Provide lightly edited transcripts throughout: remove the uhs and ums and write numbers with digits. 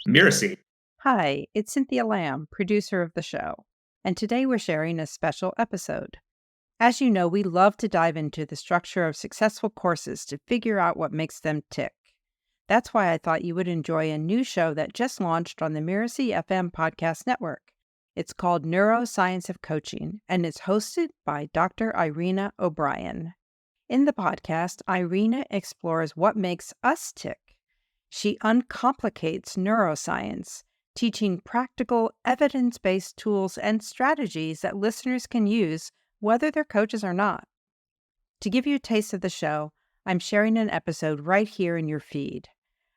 Mirasee. Hi, it's Cynthia Lamb, producer of the show, and today we're sharing a special episode. As you know, we love to dive into the structure of successful courses to figure out what makes them tick. That's why I thought you would enjoy a new show that just launched on the Mirasee FM podcast network. It's called Neuroscience of Coaching, and it's hosted by Dr. Irena O'Brien. In the podcast, Irena explores what makes us tick. She uncomplicates neuroscience, teaching practical, evidence-based tools and strategies that listeners can use whether they're coaches or not. To give you a taste of the show, I'm sharing an episode right here in your feed.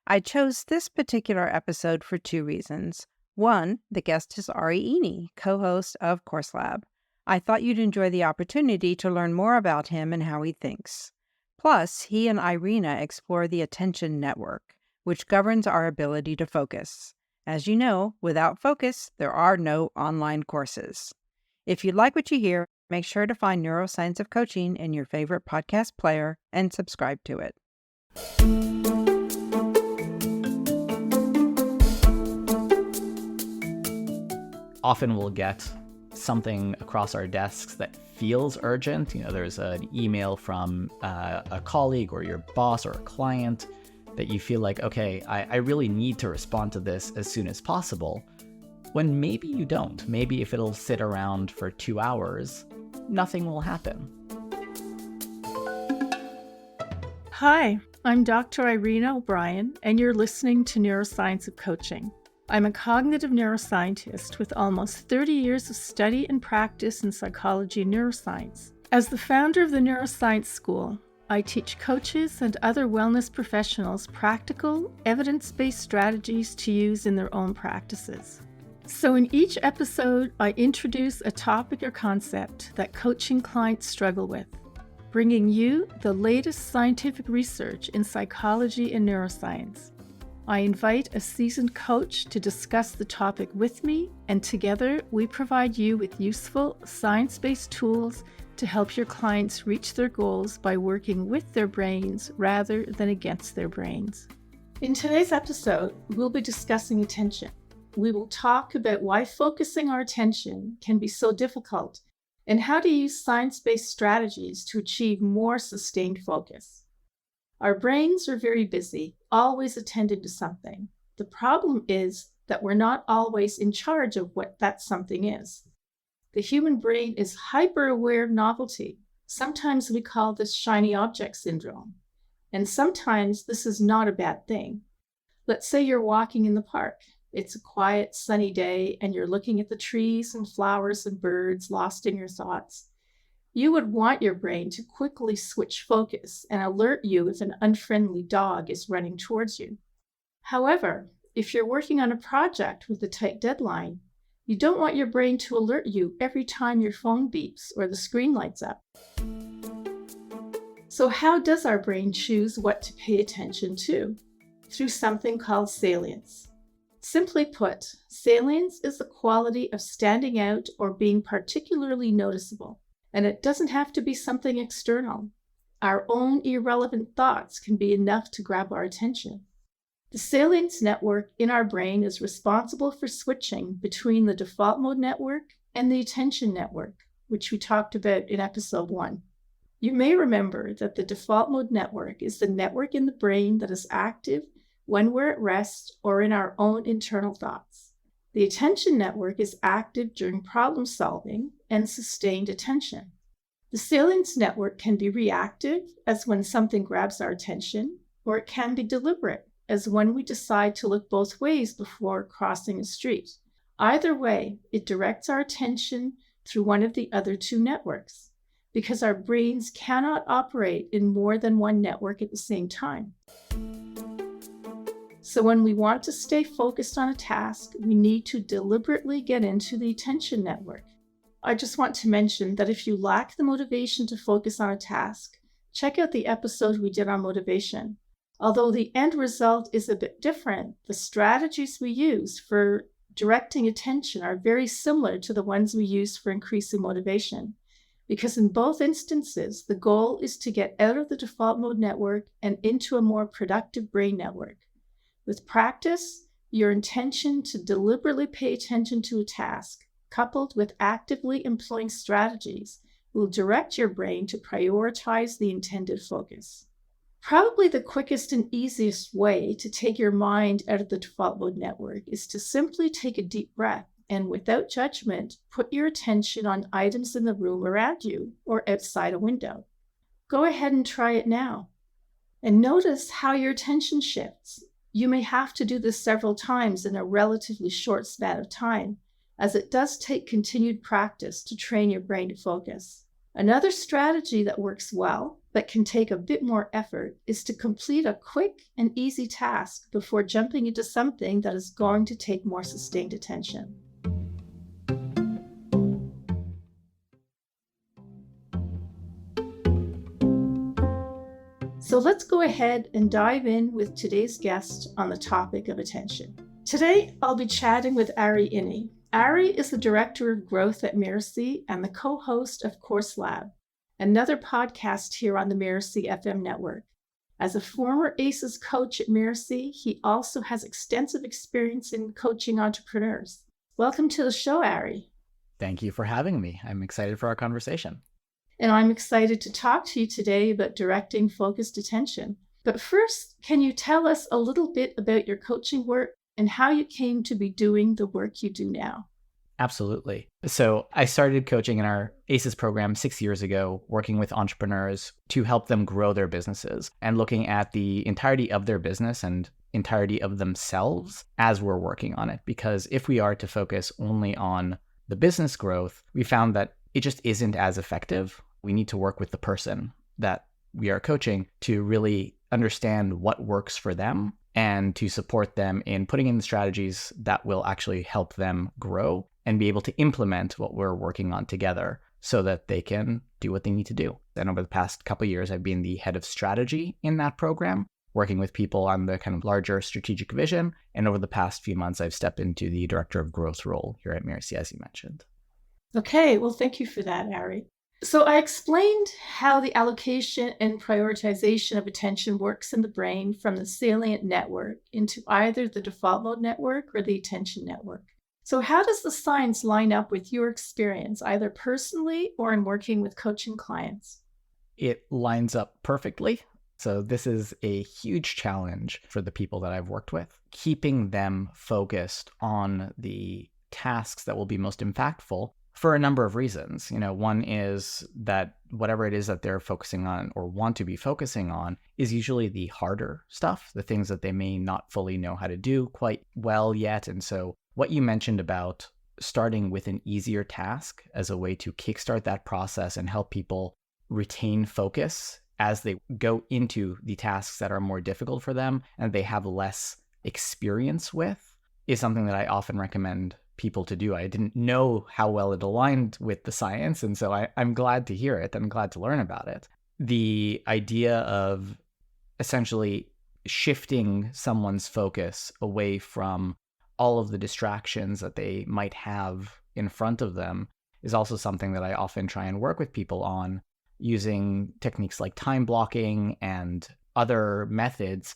I chose this particular episode for two reasons. One, the guest is Ari Iny, co-host of Course Lab. I thought you'd enjoy the opportunity to learn more about him and how he thinks. Plus, he and Irena explore the attention network, which governs our ability to focus. As you know, without focus, there are no online courses. If you like what you hear, make sure to find Neuroscience of Coaching in your favorite podcast player and subscribe to it. Often we'll get something across our desks that feels urgent. There's an email from a colleague or your boss or a client that you feel like, okay, I really need to respond to this as soon as possible, when maybe you don't. Maybe if it'll sit around for 2 hours, nothing will happen. Hi, I'm Dr. Irena O'Brien, and you're listening to Neuroscience of Coaching. I'm a cognitive neuroscientist with almost 30 years of study and practice in psychology and neuroscience. As the founder of the Neuroscience School, I teach coaches and other wellness professionals practical, evidence-based strategies to use in their own practices. So in each episode, I introduce a topic or concept that coaching clients struggle with, bringing you the latest scientific research in psychology and neuroscience. I invite a seasoned coach to discuss the topic with me, and together we provide you with useful, science-based tools to help your clients reach their goals by working with their brains rather than against their brains. In today's episode, we'll be discussing attention. We will talk about why focusing our attention can be so difficult and how to use science-based strategies to achieve more sustained focus. Our brains are very busy, always attending to something. The problem is that we're not always in charge of what that something is. The human brain is hyper-aware of novelty. Sometimes we call this shiny object syndrome. And sometimes this is not a bad thing. Let's say you're walking in the park. It's a quiet, sunny day, and you're looking at the trees and flowers and birds, lost in your thoughts. You would want your brain to quickly switch focus and alert you if an unfriendly dog is running towards you. However, if you're working on a project with a tight deadline, you don't want your brain to alert you every time your phone beeps or the screen lights up. So how does our brain choose what to pay attention to? Through something called salience. Simply put, salience is the quality of standing out or being particularly noticeable. And it doesn't have to be something external. Our own irrelevant thoughts can be enough to grab our attention. The salience network in our brain is responsible for switching between the default mode network and the attention network, which we talked about in episode 1. You may remember that the default mode network is the network in the brain that is active when we're at rest or in our own internal thoughts. The attention network is active during problem solving and sustained attention. The salience network can be reactive, as when something grabs our attention, or it can be deliberate, as when we decide to look both ways before crossing a street. Either way, it directs our attention through one of the other two networks, because our brains cannot operate in more than one network at the same time. So when we want to stay focused on a task, we need to deliberately get into the attention network. I just want to mention that if you lack the motivation to focus on a task, check out the episode we did on motivation. Although the end result is a bit different, the strategies we use for directing attention are very similar to the ones we use for increasing motivation. Because in both instances, the goal is to get out of the default mode network and into a more productive brain network. With practice, Your intention to deliberately pay attention to a task, coupled with actively employing strategies, will direct your brain to prioritize the intended focus. Probably the quickest and easiest way to take your mind out of the default mode network is to simply take a deep breath and, without judgment, put your attention on items in the room around you or outside a window. Go ahead and try it now. And notice how your attention shifts. You may have to do this several times in a relatively short span of time, as it does take continued practice to train your brain to focus. Another strategy that works well, but can take a bit more effort, is to complete a quick and easy task before jumping into something that is going to take more sustained attention. So let's go ahead and dive in with today's guest on the topic of attention. Today, I'll be chatting with Ari Iny. Ari is the Director of Growth at Mirasee and the co-host of Course Lab, another podcast here on the Mirasee FM network. As a former ACES coach at Mirasee, he also has extensive experience in coaching entrepreneurs. Welcome to the show, Ari. Thank you for having me. I'm excited for our conversation. And I'm excited to talk to you today about directing focused attention. But first, can you tell us a little bit about your coaching work and how you came to be doing the work you do now? Absolutely. So I started coaching in our ACES program 6 years ago, working with entrepreneurs to help them grow their businesses and looking at the entirety of their business and entirety of themselves as we're working on it. Because if we are to focus only on the business growth, we found that it just isn't as effective. We need to work with the person that we are coaching to really understand what works for them and to support them in putting in the strategies that will actually help them grow and be able to implement what we're working on together so that they can do what they need to do. And over the past couple of years, I've been the head of strategy in that program, working with people on the kind of larger strategic vision. And over the past few months, I've stepped into the director of growth role here at Mirasee, as you mentioned. Okay, well, thank you for that, Ari. So I explained how the allocation and prioritization of attention works in the brain from the salient network into either the default mode network or the attention network. So how does the science line up with your experience, either personally or in working with coaching clients? It lines up perfectly. So this is a huge challenge for the people that I've worked with, keeping them focused on the tasks that will be most impactful for a number of reasons. One is that whatever it is that they're focusing on or want to be focusing on is usually the harder stuff, the things that they may not fully know how to do quite well yet. And so what you mentioned about starting with an easier task as a way to kickstart that process and help people retain focus as they go into the tasks that are more difficult for them and they have less experience with is something that I often recommend people to do. I didn't know how well it aligned with the science, and so I'm glad to hear it. I'm glad to learn about it. The idea of essentially shifting someone's focus away from all of the distractions that they might have in front of them is also something that I often try and work with people on, using techniques like time blocking and other methods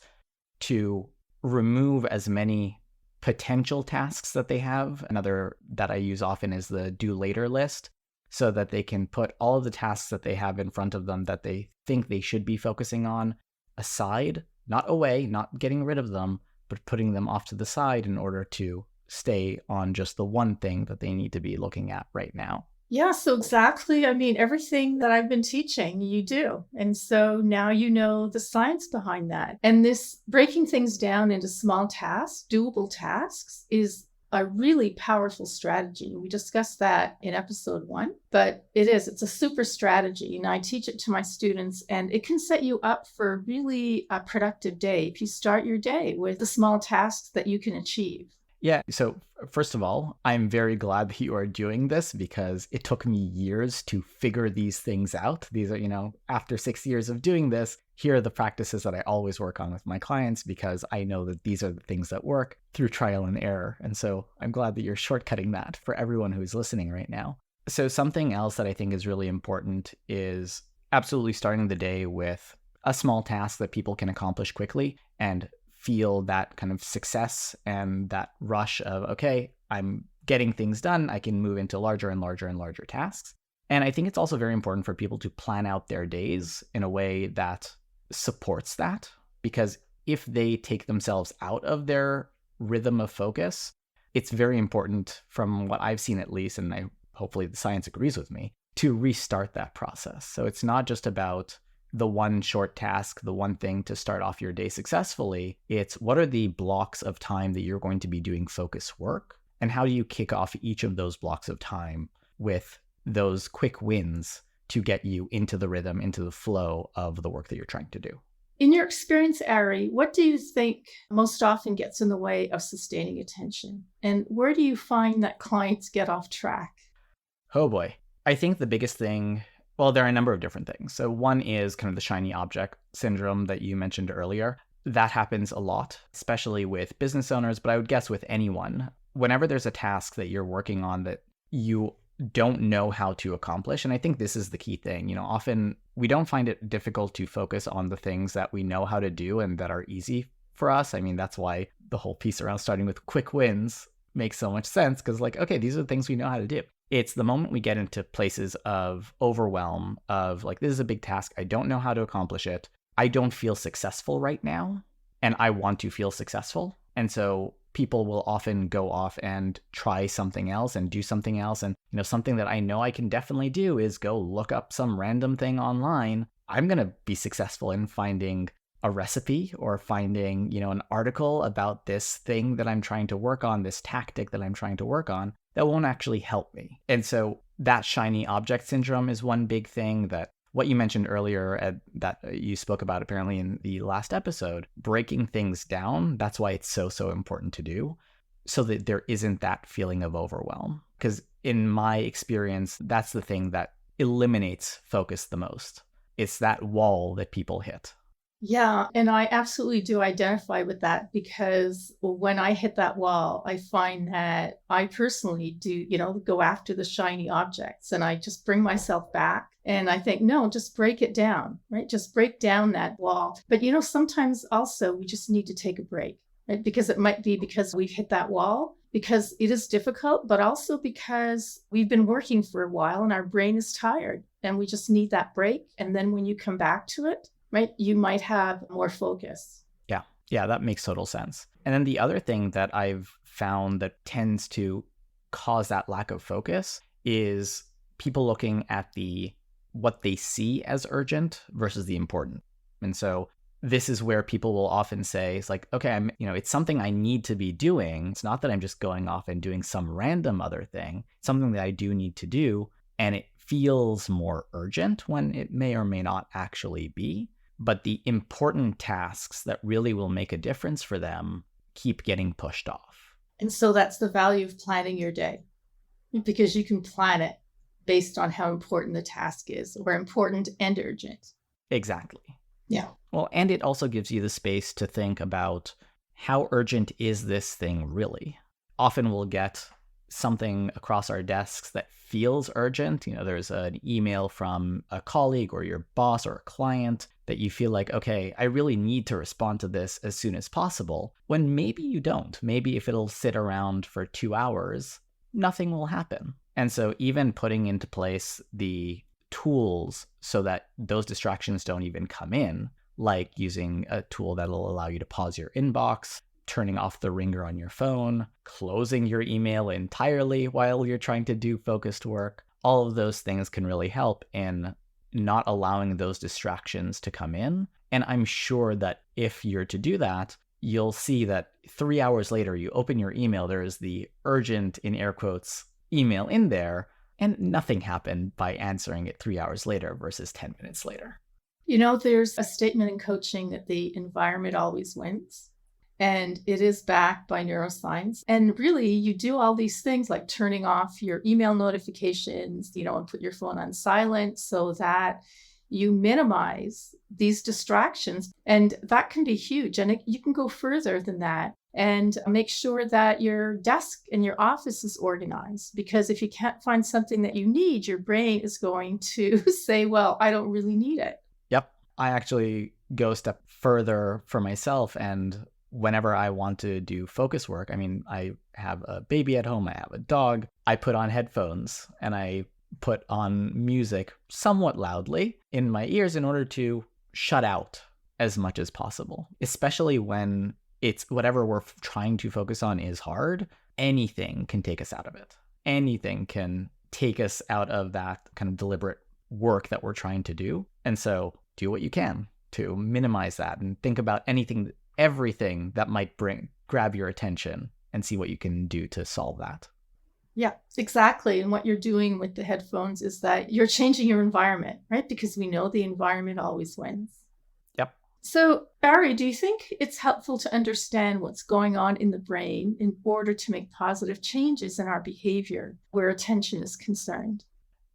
to remove as many potential tasks that they have. Another that I use often is the do later list, so that they can put all of the tasks that they have in front of them that they think they should be focusing on aside, not away, not getting rid of them, but putting them off to the side in order to stay on just the one thing that they need to be looking at right now. Yeah, so exactly. Everything that I've been teaching, you do. And so now you know the science behind that. And this breaking things down into small tasks, doable tasks, is a really powerful strategy. We discussed that in episode 1, but it's a super strategy. And I teach it to my students, and it can set you up for really a productive day if you start your day with the small tasks that you can achieve. Yeah. So first of all, I'm very glad that you are doing this because it took me years to figure these things out. These are, after 6 years of doing this, here are the practices that I always work on with my clients because I know that these are the things that work through trial and error. And so I'm glad that you're shortcutting that for everyone who's listening right now. So something else that I think is really important is absolutely starting the day with a small task that people can accomplish quickly and feel that kind of success and that rush of, okay, I'm getting things done. I can move into larger and larger and larger tasks. And I think it's also very important for people to plan out their days in a way that supports that, because if they take themselves out of their rhythm of focus, it's very important, from what I've seen at least, and hopefully the science agrees with me, to restart that process. So it's not just about the one short task, the one thing to start off your day successfully. It's what are the blocks of time that you're going to be doing focus work, and how do you kick off each of those blocks of time with those quick wins to get you into the rhythm, into the flow of the work that you're trying to do. In your experience, Ari, what do you think most often gets in the way of sustaining attention? And where do you find that clients get off track? Oh boy. I think the biggest thing, well, there are a number of different things. So one is kind of the shiny object syndrome that you mentioned earlier. That happens a lot, especially with business owners, but I would guess with anyone. Whenever there's a task that you're working on that you don't know how to accomplish, and I think this is the key thing, often we don't find it difficult to focus on the things that we know how to do and that are easy for us. I mean, that's why the whole piece around starting with quick wins makes so much sense, because okay, these are the things we know how to do. It's the moment we get into places of overwhelm, of this is a big task, I don't know how to accomplish it, I don't feel successful right now, and I want to feel successful. And so people will often go off and try something else and do something else. And, something that I know I can definitely do is go look up some random thing online. I'm going to be successful in finding a recipe or finding, an article about this thing that I'm trying to work on, this tactic that I'm trying to work on, that won't actually help me. And so that shiny object syndrome is one big thing that what you mentioned earlier that you spoke about apparently in the last episode, breaking things down. That's why it's so important to do, so that there isn't that feeling of overwhelm. Because in my experience, that's the thing that eliminates focus the most. It's that wall that people hit. Yeah, and I absolutely do identify with that, because when I hit that wall, I find that I personally do, go after the shiny objects, and I just bring myself back. And I think, no, just break it down, right? Just break down that wall. But, sometimes also we just need to take a break, right? Because it might be because we've hit that wall, because it is difficult, but also because we've been working for a while and our brain is tired and we just need that break. And then when you come back to it, right, you might have more focus. Yeah, that makes total sense. And then the other thing that I've found that tends to cause that lack of focus is people looking at what they see as urgent versus the important. And so this is where people will often say, it's okay, it's something I need to be doing. It's not that I'm just going off and doing some random other thing. It's something that I do need to do. And it feels more urgent when it may or may not actually be. But the important tasks that really will make a difference for them keep getting pushed off. And so that's the value of planning your day, because you can plan it based on how important the task is, or important and urgent. Exactly. Yeah. Well, and it also gives you the space to think about, how urgent is this thing really? Often we'll get something across our desks that feels urgent. There's an email from a colleague or your boss or a client that you feel like, okay, I really need to respond to this as soon as possible, when maybe you don't. Maybe if it'll sit around for 2 hours, nothing will happen. And so even putting into place the tools so that those distractions don't even come in, like using a tool that'll allow you to pause your inbox, turning off the ringer on your phone, closing your email entirely while you're trying to do focused work. All of those things can really help in not allowing those distractions to come in. And I'm sure that if you're to do that, you'll see that 3 hours later, you open your email, there is the urgent, in air quotes, email in there, and nothing happened by answering it 3 hours later versus 10 minutes later. There's a statement in coaching that the environment always wins. And it is backed by neuroscience. And really, you do all these things like turning off your email notifications, and put your phone on silent so that you minimize these distractions. And that can be huge. And you can go further than that and make sure that your desk and your office is organized. Because if you can't find something that you need, your brain is going to say, well, I don't really need it. Yep. I actually go a step further for myself, and whenever I want to do focus work, I mean, I have a baby at home, I have a dog, I put on headphones and I put on music somewhat loudly in my ears in order to shut out as much as possible, especially when it's whatever we're trying to focus on is hard. Anything can take us out of it. Anything can take us out of that kind of deliberate work that we're trying to do. And so do what you can to minimize that and think about everything that might grab your attention and see what you can do to solve that. Yeah, exactly. And what you're doing with the headphones is that you're changing your environment, right? Because we know the environment always wins. Yep. So, Ari, do you think it's helpful to understand what's going on in the brain in order to make positive changes in our behavior where attention is concerned?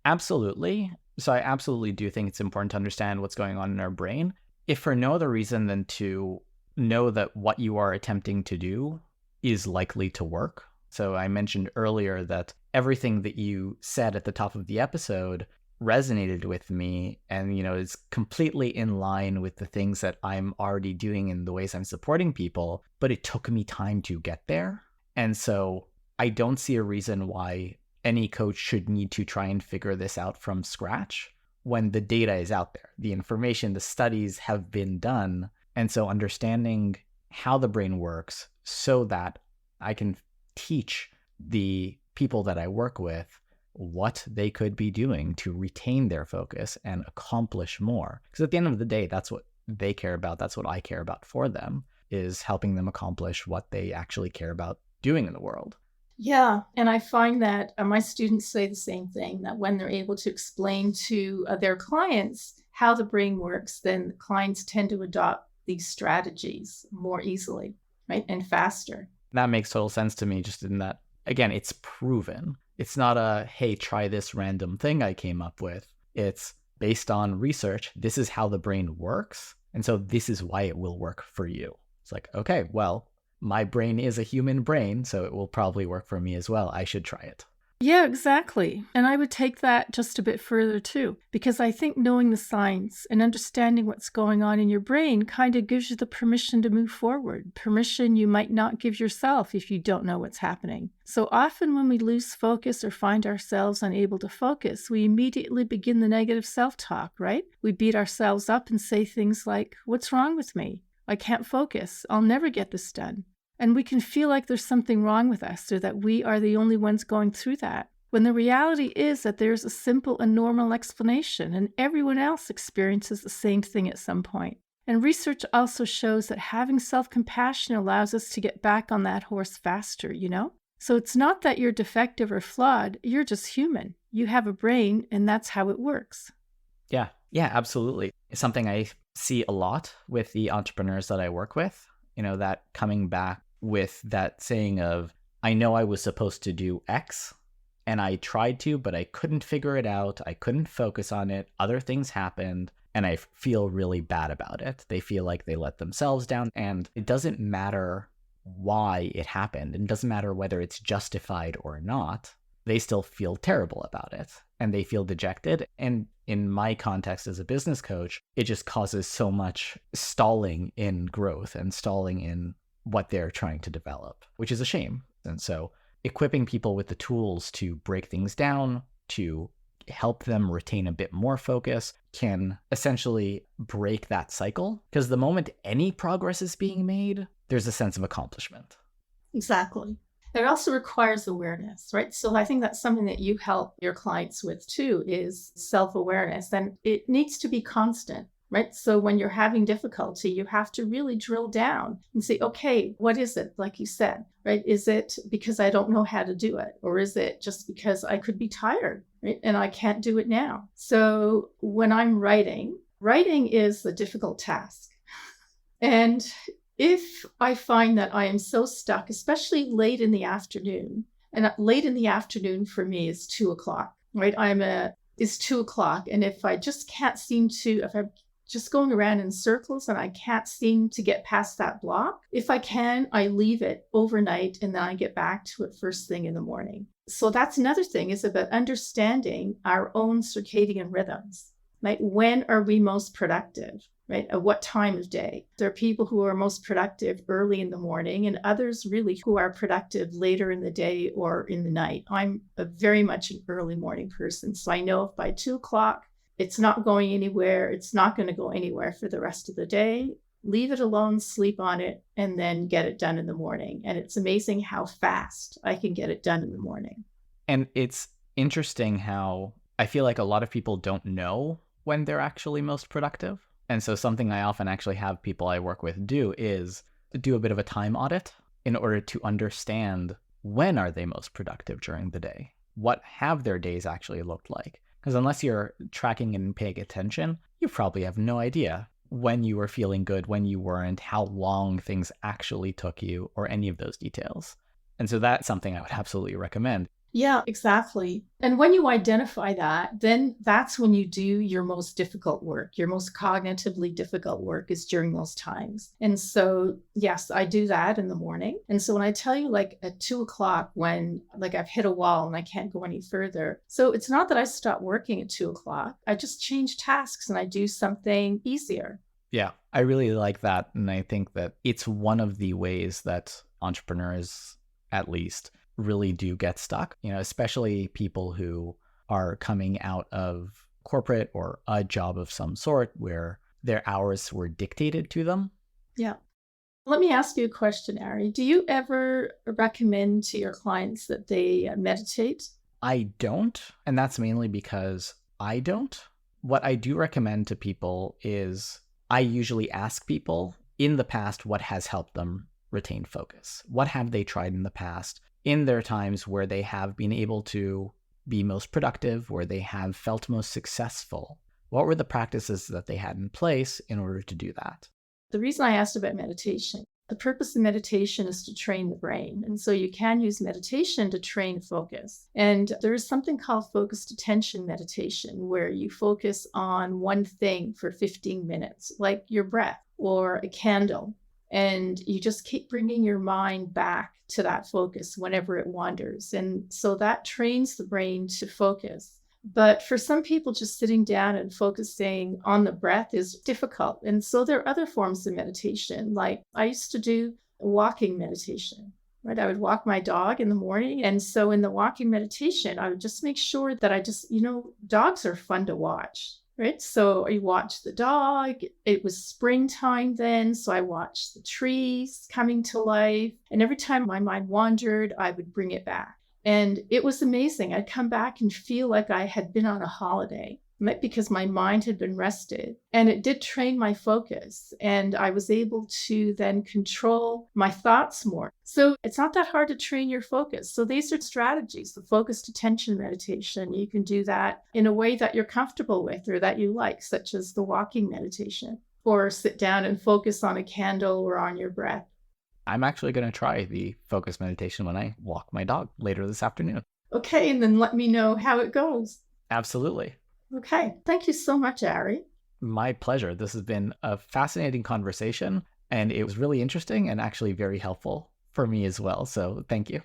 Absolutely. So I absolutely do think it's important to understand what's going on in our brain, if for no other reason than to know that what you are attempting to do is likely to work. So I mentioned earlier that everything that you said at the top of the episode resonated with me and, is completely in line with the things that I'm already doing in the ways I'm supporting people, but it took me time to get there. And so I don't see a reason why any coach should need to try and figure this out from scratch when the data is out there. The information, the studies have been done. And so understanding how the brain works so that I can teach the people that I work with what they could be doing to retain their focus and accomplish more. Because at the end of the day, that's what they care about. That's what I care about for them, is helping them accomplish what they actually care about doing in the world. Yeah, and I find that my students say the same thing, that when they're able to explain to their clients how the brain works, then the clients tend to adopt these strategies more easily, right, and faster. That makes total sense to me, just in that, again, it's proven. It's not a, hey, try this random thing I came up with. It's based on research. This is how the brain works. And so this is why it will work for you. It's like, okay, well, my brain is a human brain, so it will probably work for me as well. I should try it. Yeah, exactly. And I would take that just a bit further too, because I think knowing the science and understanding what's going on in your brain kind of gives you the permission to move forward, permission you might not give yourself if you don't know what's happening. So often when we lose focus or find ourselves unable to focus, we immediately begin the negative self-talk, right? We beat ourselves up and say things like, "What's wrong with me? I can't focus. I'll never get this done." And we can feel like there's something wrong with us or that we are the only ones going through that, when the reality is that there's a simple and normal explanation and everyone else experiences the same thing at some point. And research also shows that having self-compassion allows us to get back on that horse faster, So it's not that you're defective or flawed, you're just human. You have a brain and that's how it works. Yeah, absolutely. It's something I see a lot with the entrepreneurs that I work with, that coming back with that saying of, I know I was supposed to do X and I tried to, but I couldn't figure it out. I couldn't focus on it. Other things happened and I feel really bad about it. They feel like they let themselves down, and it doesn't matter why it happened. It doesn't matter whether it's justified or not. They still feel terrible about it and they feel dejected. And in my context as a business coach, it just causes so much stalling in growth and stalling in what they're trying to develop, which is a shame. And so equipping people with the tools to break things down, to help them retain a bit more focus, can essentially break that cycle. Because the moment any progress is being made, there's a sense of accomplishment. Exactly. It also requires awareness, right? So I think that's something that you help your clients with too, is self-awareness. And it needs to be constant, right? So when you're having difficulty, you have to really drill down and say, okay, what is it? Like you said, right? Is it because I don't know how to do it? Or is it just because I could be tired, right? And I can't do it now. So when I'm writing is a difficult task. And if I find that I am so stuck, especially late in the afternoon, and late in the afternoon for me is 2:00, right? Is 2:00. And if I just can't seem to, if I'm just going around in circles and I can't seem to get past that block, if I can, I leave it overnight and then I get back to it first thing in the morning. So that's another thing, is about understanding our own circadian rhythms, right? When are we most productive? right? At what time of day? There are people who are most productive early in the morning and others really who are productive later in the day or in the night. I'm very much an early morning person. So I know if by 2:00, it's not going anywhere, it's not going to go anywhere for the rest of the day. Leave it alone, sleep on it, and then get it done in the morning. And it's amazing how fast I can get it done in the morning. And it's interesting how I feel like a lot of people don't know when they're actually most productive. And so something I often actually have people I work with do is do a bit of a time audit in order to understand when are they most productive during the day? What have their days actually looked like? Because unless you're tracking and paying attention, you probably have no idea when you were feeling good, when you weren't, how long things actually took you, or any of those details. And so that's something I would absolutely recommend. Yeah, exactly. And when you identify that, then that's when you do your most difficult work. Your most cognitively difficult work is during those times. And so, yes, I do that in the morning. And so when I tell you like at 2:00, when like I've hit a wall and I can't go any further. So it's not that I stop working at 2:00. I just change tasks and I do something easier. Yeah, I really like that. And I think that it's one of the ways that entrepreneurs, at least, really do get stuck, especially people who are coming out of corporate or a job of some sort where their hours were dictated to them. Yeah. Let me ask you a question, Ari. Do you ever recommend to your clients that they meditate? I don't, and that's mainly because I don't. What I do recommend to people is I usually ask people in the past what has helped them retain focus. What have they tried in the past? In their times where they have been able to be most productive, where they have felt most successful, what were the practices that they had in place in order to do that? The reason I asked about meditation, the purpose of meditation is to train the brain. And so you can use meditation to train focus. And there is something called focused attention meditation, where you focus on one thing for 15 minutes, like your breath or a candle. And you just keep bringing your mind back to that focus whenever it wanders. And so that trains the brain to focus. But for some people, just sitting down and focusing on the breath is difficult. And so there are other forms of meditation. Like I used to do walking meditation, right? I would walk my dog in the morning. And so in the walking meditation, I would just make sure that dogs are fun to watch. Right. So I watched the dog. It was springtime then. So I watched the trees coming to life. And every time my mind wandered, I would bring it back. And it was amazing. I'd come back and feel like I had been on a holiday, because my mind had been rested. And it did train my focus. And I was able to then control my thoughts more. So it's not that hard to train your focus. So these are strategies, the focused attention meditation. You can do that in a way that you're comfortable with or that you like, such as the walking meditation, or sit down and focus on a candle or on your breath. I'm actually going to try the focused meditation when I walk my dog later this afternoon. Okay, and then let me know how it goes. Absolutely. Okay, thank you so much, Ari. My pleasure. This has been a fascinating conversation, and it was really interesting and actually very helpful for me as well. So thank you.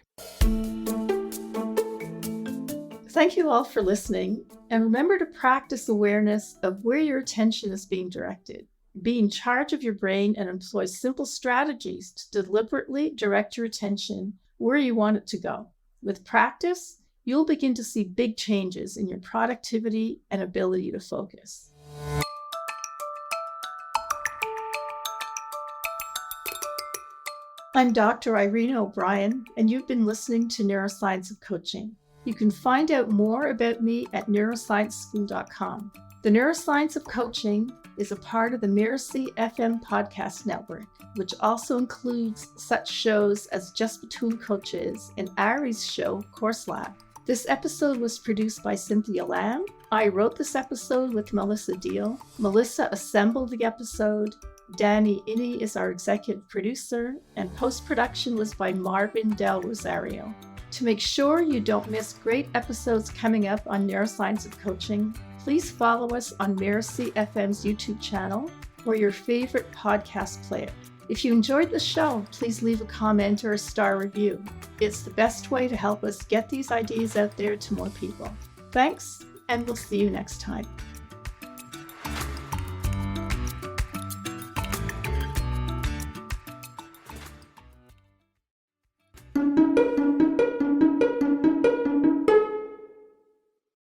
Thank you all for listening. And remember to practice awareness of where your attention is being directed. Be in charge of your brain and employ simple strategies to deliberately direct your attention where you want it to go. With practice, you'll begin to see big changes in your productivity and ability to focus. I'm Dr. Irena O'Brien, and you've been listening to Neuroscience of Coaching. You can find out more about me at neuroscienceschool.com. The Neuroscience of Coaching is a part of the Mirasee FM podcast network, which also includes such shows as Just Between Coaches and Ari's show, Course Lab. This episode was produced by Cynthia Lamb. I wrote this episode with Melissa Deal. Melissa assembled the episode. Ari Iny is our executive producer, and post-production was by Marvin del Rosario. To make sure you don't miss great episodes coming up on Neuroscience of Coaching, please follow us on Mirasee FM's YouTube channel or your favorite podcast player. If you enjoyed the show, please leave a comment or a star review. It's the best way to help us get these ideas out there to more people. Thanks, and we'll see you next time.